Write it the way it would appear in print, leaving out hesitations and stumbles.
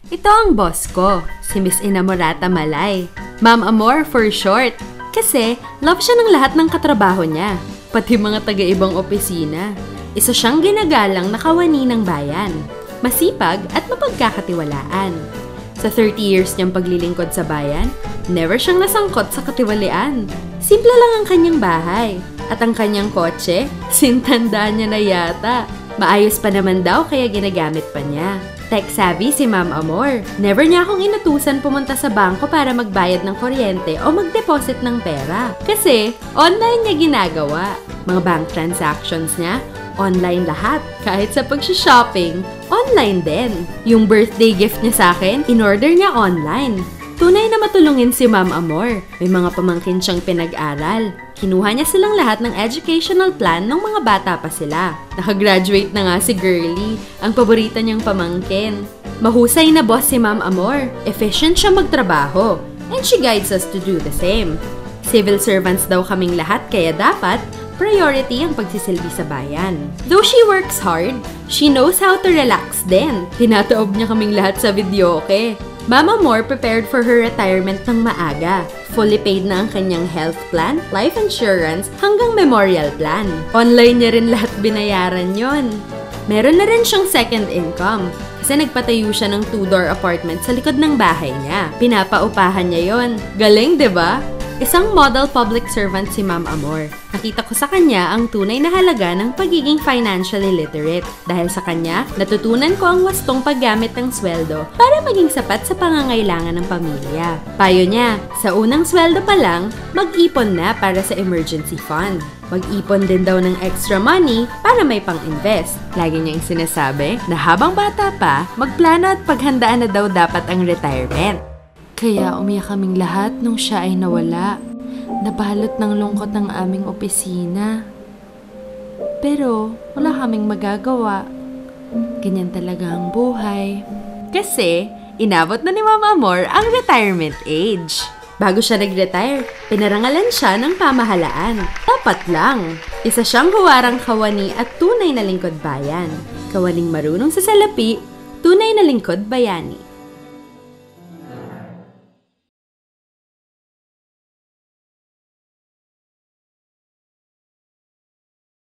Ito ang boss ko, si Miss Inamorata Malay. Ma'am Amor for short. Kasi love siya ng lahat ng katrabaho niya, pati mga taga-ibang opisina. Isa siyang ginagalang na kawani ng bayan. Masipag at mapagkakatiwalaan. Sa 30 years niyang paglilingkod sa bayan, never siyang nasangkot sa katiwalian. Simple lang ang kanyang bahay. At ang kanyang kotse, sintanda niya na yata. Maayos pa naman daw kaya ginagamit pa niya. Tech-savvy si Ma'am Amor. Never niya akong inutusan pumunta sa bangko para magbayad ng kuryente o mag-deposit ng pera. Kasi online niya ginagawa. Mga bank transactions niya, online lahat. Kahit sa pag-shopping, online din. Yung birthday gift niya sa akin, in-order niya online. Tunay na matulungin si Ma'am Amor. May mga pamangkin siyang pinag-aral. Kinuha niya silang lahat ng educational plan nung mga bata pa sila. Nakagraduate na nga si Girlie, ang paborita niyang pamangkin. Mahusay na boss si Ma'am Amor. Efficient siya magtrabaho. And she guides us to do the same. Civil servants daw kaming lahat kaya dapat priority ang pagsisilbi sa bayan. Though she works hard, she knows how to relax din. Tinataob niya kaming lahat sa videoke. Mama Amor prepared for her retirement ng maaga. Fully paid na ang kanyang health plan, life insurance, hanggang memorial plan. Online niya rin lahat binayaran yon. Meron na rin siyang second income kasi nagpatayo siya ng 2-door apartment sa likod ng bahay niya. Pinapaupahan niya yon. Galing, 'di ba? Isang model public servant si Ma'am Amor. Nakita ko sa kanya ang tunay na halaga ng pagiging financially literate. Dahil sa kanya, natutunan ko ang wastong paggamit ng sweldo para maging sapat sa pangangailangan ng pamilya. Payo niya, sa unang sweldo pa lang, mag-ipon na para sa emergency fund. Mag-ipon din daw ng extra money para may pang-invest. Lagi niyang sinasabi na habang bata pa, magplano at paghandaan na daw dapat ang retirement. Kaya umiyak kaming lahat nung siya ay nawala. Nabalot ng lungkot ang aming opisina. Pero wala kaming magagawa. Ganyan talaga ang buhay. Kasi inabot na ni Mama Amor ang retirement age. Bago siya nag-retire, pinarangalan siya ng pamahalaan. Dapat lang. Isa siyang huwarang kawani at tunay na lingkod bayan. Kawaning marunong sa salapi, tunay na lingkod bayani.